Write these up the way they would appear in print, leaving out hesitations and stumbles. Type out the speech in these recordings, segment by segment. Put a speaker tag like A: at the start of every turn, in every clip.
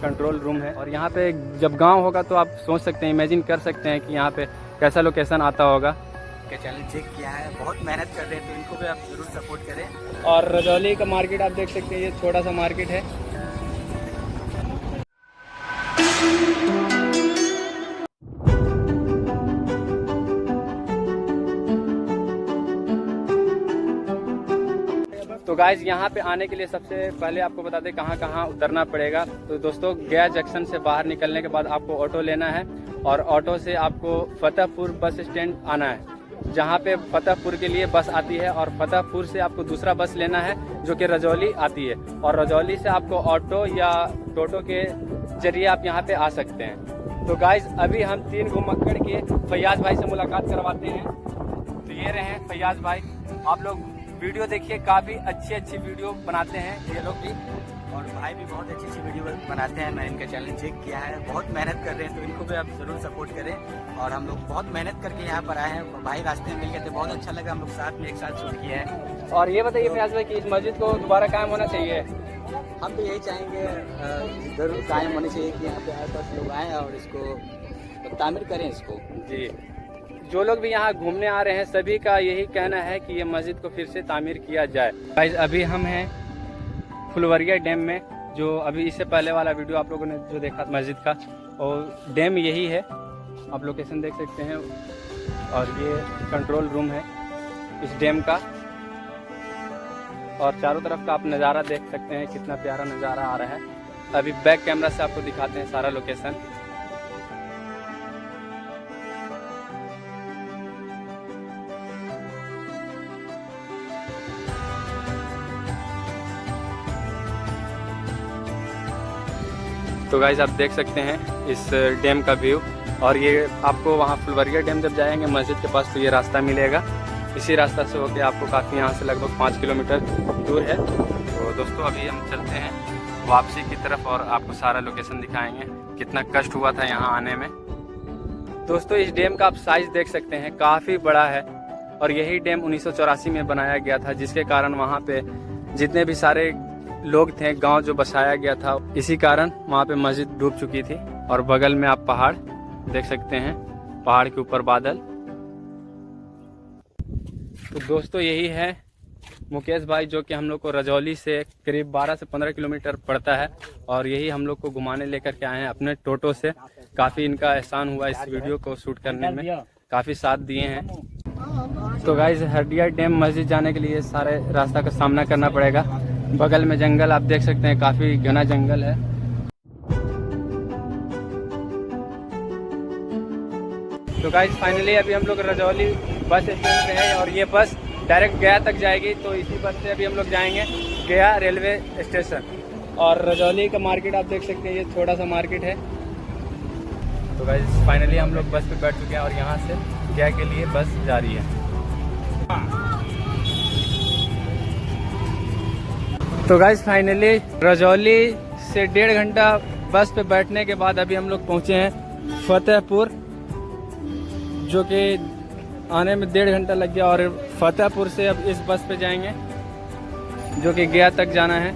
A: Control room है। और यहाँ पे जब गांव होगा तो आप सोच सकते हैं, इमेजिन कर सकते हैं कि यहाँ पे कैसा लोकेशन आता होगा।
B: का चैनल चेक किया है, बहुत मेहनत कर रहे हैं, तो इनको भी आप ज़रूर सपोर्ट करें।
A: और रजौली का मार्केट आप देख सकते हैं, ये छोटा सा मार्केट है। तो गाइज यहाँ पे आने के लिए सबसे पहले आपको बता दें कहाँ कहाँ उतरना पड़ेगा। तो दोस्तों गया जंक्शन से बाहर निकलने के बाद आपको ऑटो लेना है और ऑटो से आपको फतेहपुर बस स्टैंड आना है, जहाँ पे फतेहपुर के लिए बस आती है। और फतेहपुर से आपको दूसरा बस लेना है जो कि रजौली आती है, और रजौली से आपको ऑटो या टोटो के जरिए आप यहाँ पे आ सकते हैं। तो गाइज अभी हम 3 घुमक्कड़ के फैयाज भाई से मुलाकात करवाते हैं। तो ये रहे हैं फैयाज भाई, आप लोग वीडियो देखिए, काफ़ी अच्छी वीडियो बनाते हैं ये लोग भी,
B: और भाई भी बहुत अच्छी वीडियो बनाते हैं। मैंने इनका चैनल चेक किया है, बहुत मेहनत कर रहे हैं, तो इनको भी आप ज़रूर सपोर्ट करें। और हम लोग बहुत मेहनत करके यहाँ पर आए हैं, भाई रास्ते में मिल गए थे, बहुत अच्छा लगा, हम लोग साथ में एक साथ शूट किए हैं।
A: और ये बताइए फैयाज भाई कि इस मस्जिद को दोबारा कायम होना चाहिए?
B: हम तो यही चाहेंगे ज़रूर कायम होनी चाहिए कि यहाँ पे आस पास लोग आएँ और इसको तामीर करें इसको।
A: जी, जो लोग भी यहाँ घूमने आ रहे हैं सभी का यही कहना है कि ये मस्जिद को फिर से तामीर किया जाए। गाइस अभी हम हैं फुलवरिया डैम में, जो अभी इससे पहले वाला वीडियो आप लोगों ने जो देखा मस्जिद का, और डैम यही है, आप लोकेशन देख सकते हैं। और ये कंट्रोल रूम है इस डैम का, और चारों तरफ का आप नज़ारा देख सकते हैं, कितना प्यारा नज़ारा आ रहा है। अभी बैक कैमरा से आपको दिखाते हैं सारा लोकेशन। तो गाइज आप देख सकते हैं इस डैम का व्यू, और ये आपको वहाँ फुलवरिया डैम जब जाएंगे मस्जिद के पास तो ये रास्ता मिलेगा, इसी रास्ता से होकर आपको काफ़ी यहाँ से लगभग 5 किलोमीटर दूर है। तो दोस्तों अभी हम चलते हैं वापसी की तरफ और आपको सारा लोकेशन दिखाएंगे, कितना कष्ट हुआ था यहाँ आने में। दोस्तों इस डैम का आप साइज़ देख सकते हैं, काफ़ी बड़ा है, और यही डैम 1984 में बनाया गया था, जिसके कारण वहाँ पे जितने भी सारे लोग थे, गांव जो बसाया गया था, इसी कारण वहाँ पे मस्जिद डूब चुकी थी। और बगल में आप पहाड़ देख सकते हैं, पहाड़ के ऊपर बादल। तो दोस्तों यही है मुकेश भाई, जो कि हम लोग को रजौली से करीब 12 से 15 किलोमीटर पड़ता है, और यही हम लोग को घुमाने लेकर के आए हैं अपने टोटो से। काफ़ी इनका एहसान हुआ इस वीडियो को शूट करने में, काफ़ी साथ दिए हैं। तो गाइस हरदिया डैम मस्जिद जाने के लिए सारे रास्ता का सामना करना पड़ेगा। बगल में जंगल आप देख सकते हैं, काफ़ी घना जंगल है। तो गाइस फाइनली अभी हम लोग रजौली बस स्टैंड पे हैं, और ये बस डायरेक्ट गया तक जाएगी। तो इसी बस से अभी हम लोग जाएंगे गया रेलवे स्टेशन। और रजौली का मार्केट आप देख सकते हैं, ये छोटा सा मार्केट है। तो गाइस फाइनली हम लोग बस पे बैठ चुके हैं, और यहाँ से गया के लिए बस जा रही है। तो गाइस फाइनली रजौली से 1.5 घंटा बस पे बैठने के बाद अभी हम लोग पहुँचे हैं फतेहपुर, जो कि आने में 1.5 घंटा लग गया। और फतेहपुर से अब इस बस पे जाएंगे जो कि गया तक जाना है।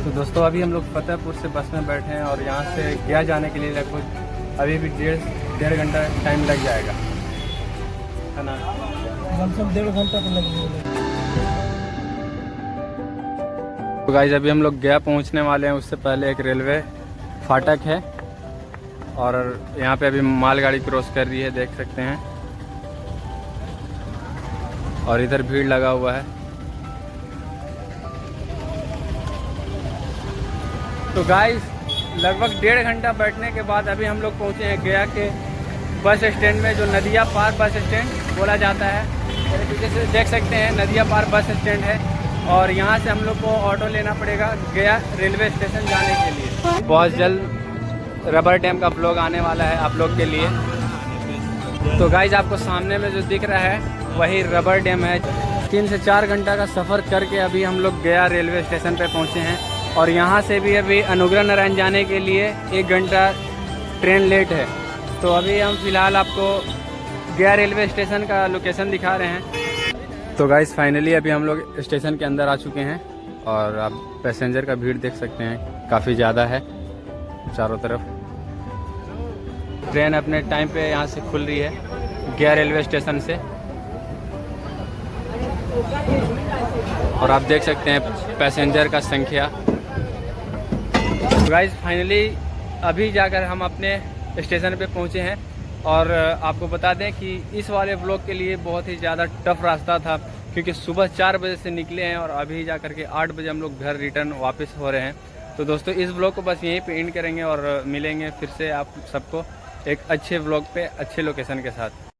A: तो दोस्तों अभी हम लोग फतेहपुर से बस में बैठे हैं, और यहाँ से गया जाने के लिए लगभग अभी भी 1.5 घंटा टाइम लग जाएगा, है ना?
B: कम से कम 1.5 घंटा तो लगेगा।
A: तो गाइस अभी हम लोग गया पहुँचने वाले हैं, उससे पहले एक रेलवे फाटक है, और यहाँ पे अभी मालगाड़ी क्रॉस कर रही है, देख सकते हैं। और इधर भीड़ लगा हुआ है। तो गाइस लगभग 1.5 घंटा बैठने के बाद अभी हम लोग पहुँचे हैं गया के बस स्टैंड में, जो नदिया पार बस स्टैंड बोला जाता है। मेरे पीछे से देख सकते हैं नदिया पार बस स्टैंड है, और यहाँ से हम लोग को ऑटो लेना पड़ेगा गया रेलवे स्टेशन जाने के लिए। बहुत जल्द रबर डैम का ब्लॉग आने वाला है आप लोग के लिए। तो गाइज आपको सामने में जो दिख रहा है वही रबर डैम है। 3 से 4 घंटा का सफ़र करके अभी हम लोग गया रेलवे स्टेशन पे पहुँचे हैं, और यहाँ से भी अभी अनुग्रह नारायण जाने के लिए 1 घंटा ट्रेन लेट है। तो अभी हम फ़िलहाल आपको गया रेलवे स्टेशन का लोकेशन दिखा रहे हैं। तो गाइस फाइनली अभी हम लोग स्टेशन के अंदर आ चुके हैं, और आप पैसेंजर का भीड़ देख सकते हैं, काफ़ी ज़्यादा है चारों तरफ। ट्रेन अपने टाइम पे यहाँ से खुल रही है गया रेलवे स्टेशन से, और आप देख सकते हैं पैसेंजर का संख्या। गाइस फाइनली अभी जाकर हम अपने स्टेशन पे पहुँचे हैं, और आपको बता दें कि इस वाले ब्लॉग के लिए बहुत ही ज़्यादा टफ रास्ता था, क्योंकि सुबह 4 बजे से निकले हैं और अभी जा कर के 8 बजे हम लोग घर रिटर्न वापस हो रहे हैं। तो दोस्तों इस ब्लॉग को बस यहीं पे एंड करेंगे और मिलेंगे फिर से आप सबको एक अच्छे ब्लॉग पे अच्छे लोकेशन के साथ।